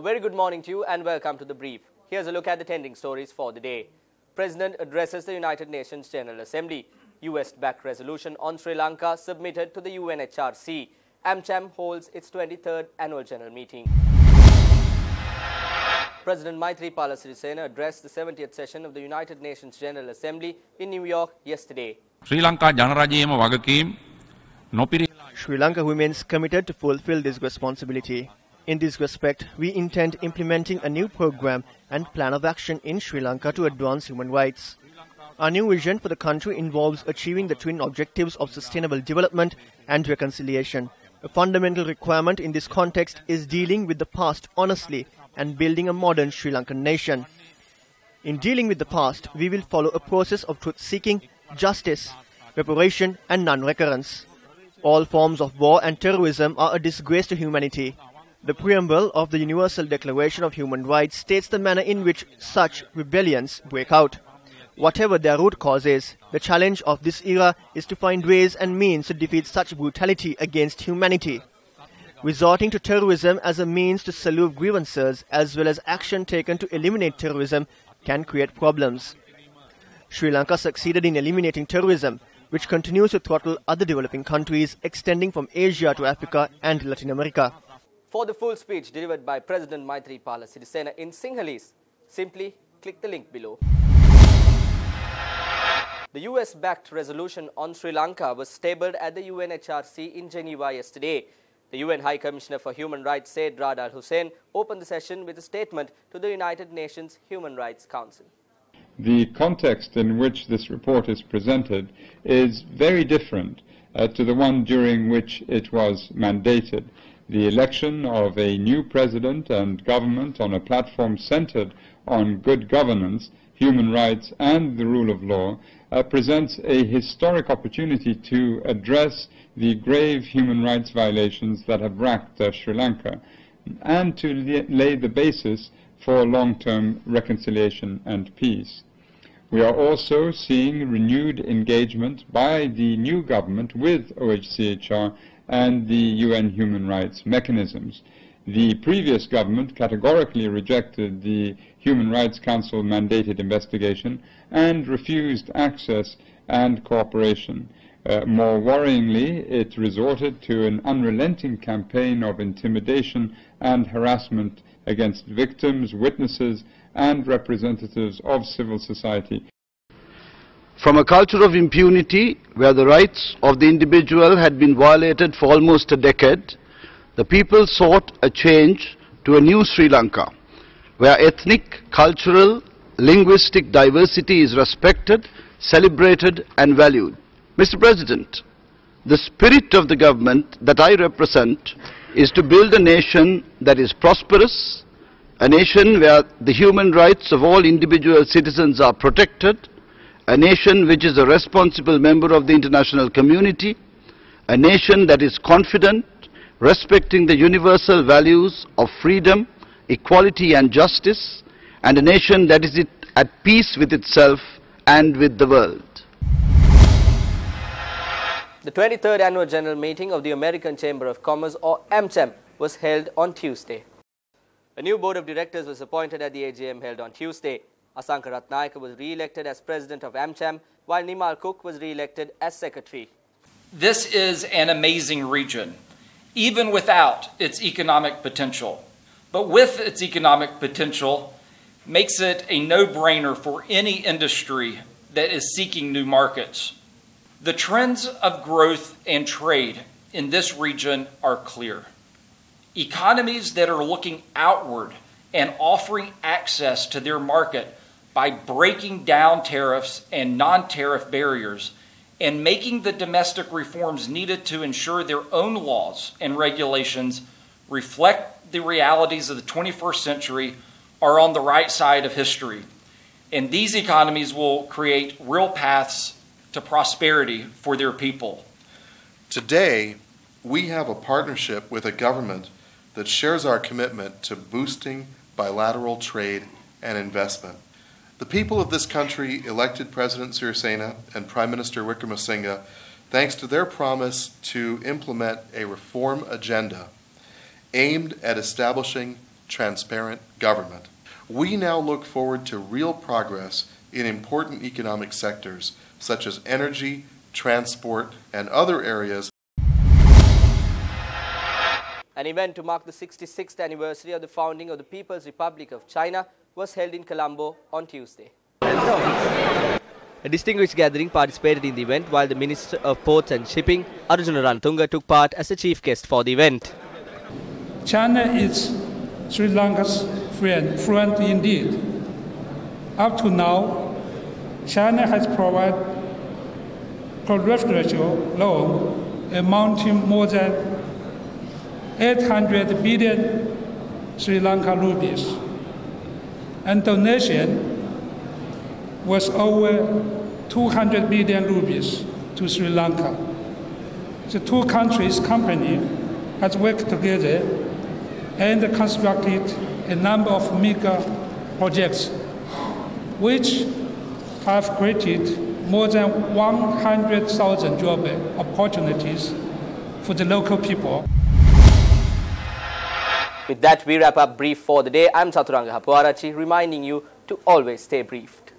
very good morning to you and welcome to The Brief. Here's a look at the trending stories for the day. President addresses the United Nations General Assembly. US-backed resolution on Sri Lanka submitted to the UNHRC. AmCham holds its 23rd annual general meeting. President Maithripala Sirisena addressed the 70th session of the United Nations General Assembly in New York yesterday. Sri Lanka Janarajayema wagakim nopiri. Sri Lanka remains committed to fulfill this responsibility. In this respect, we intend implementing a new program and plan of action in Sri Lanka to advance human rights. Our new vision for the country involves achieving the twin objectives of sustainable development and reconciliation. A fundamental requirement in this context is dealing with the past honestly and building a modern Sri Lankan nation. In dealing with the past, we will follow a process of truth-seeking, justice, reparation and non-recurrence. All forms of war and terrorism are a disgrace to humanity. The preamble of the Universal Declaration of Human Rights states the manner in which such rebellions break out. Whatever their root cause is, the challenge of this era is to find ways and means to defeat such brutality against humanity. Resorting to terrorism as a means to salve grievances as well as action taken to eliminate terrorism can create problems. Sri Lanka succeeded in eliminating terrorism, which continues to throttle other developing countries extending from Asia to Africa and Latin America. For the full speech delivered by President Maithripala Sirisena in Sinhalese, simply click the link below. The US-backed resolution on Sri Lanka was tabled at the UNHRC in Geneva yesterday. The UN High Commissioner for Human Rights, Said Rad Al Hussein, opened the session with a statement to the United Nations Human Rights Council. The context in which this report is presented is very different to the one during which it was mandated. The election of a new president and government on a platform centered on good governance, human rights and the rule of law presents a historic opportunity to address the grave human rights violations that have racked Sri Lanka and to lay the basis for long-term reconciliation and peace. We are also seeing renewed engagement by the new government with OHCHR and the UN human rights mechanisms. The previous government categorically rejected the Human Rights Council mandated investigation and refused access and cooperation. More worryingly, it resorted to an unrelenting campaign of intimidation and harassment against victims, witnesses, and representatives of civil society. From a culture of impunity, where the rights of the individual had been violated for almost a decade, the people sought a change to a new Sri Lanka, where ethnic, cultural, linguistic diversity is respected, celebrated and valued. Mr. President, the spirit of the government that I represent is to build a nation that is prosperous, a nation where the human rights of all individual citizens are protected, a nation which is a responsible member of the international community, a nation that is confident, respecting the universal values of freedom, equality and justice, and a nation that is at peace with itself and with the world. The 23rd annual general meeting of the American Chamber of Commerce, or AmCham, was held on Tuesday. A new board of directors was appointed at the AGM held on Tuesday. Asanka Ratnayaka was re-elected as president of AmCham, while Nimal Cook was re-elected as secretary. This is an amazing region, even without its economic potential. But with its economic potential, makes it a no-brainer for any industry that is seeking new markets. The trends of growth and trade in this region are clear. Economies that are looking outward and offering access to their market by breaking down tariffs and non-tariff barriers and making the domestic reforms needed to ensure their own laws and regulations reflect the realities of the 21st century are on the right side of history. And these economies will create real paths to prosperity for their people. Today, we have a partnership with a government that shares our commitment to boosting bilateral trade and investment. The people of this country elected President Sirisena and Prime Minister Wickremesinghe thanks to their promise to implement a reform agenda aimed at establishing transparent government. We now look forward to real progress in important economic sectors such as energy, transport, and other areas. An event to mark the 66th anniversary of the founding of the People's Republic of China was held in Colombo on Tuesday. A distinguished gathering participated in the event, while the Minister of Ports and Shipping, Arjuna Rantunga, took part as a chief guest for the event. China is Sri Lanka's friend indeed. Up to now, China has provided preferential loan amounting more than 800 billion Sri Lanka rupees, and donation was over 200 billion rupees to Sri Lanka. The two countries' company has worked together and constructed a number of mega projects, which have created more than 100,000 job opportunities for the local people. With that, we wrap up Brief for the day. I'm Saturanga Hapuarachi, reminding you to always stay briefed.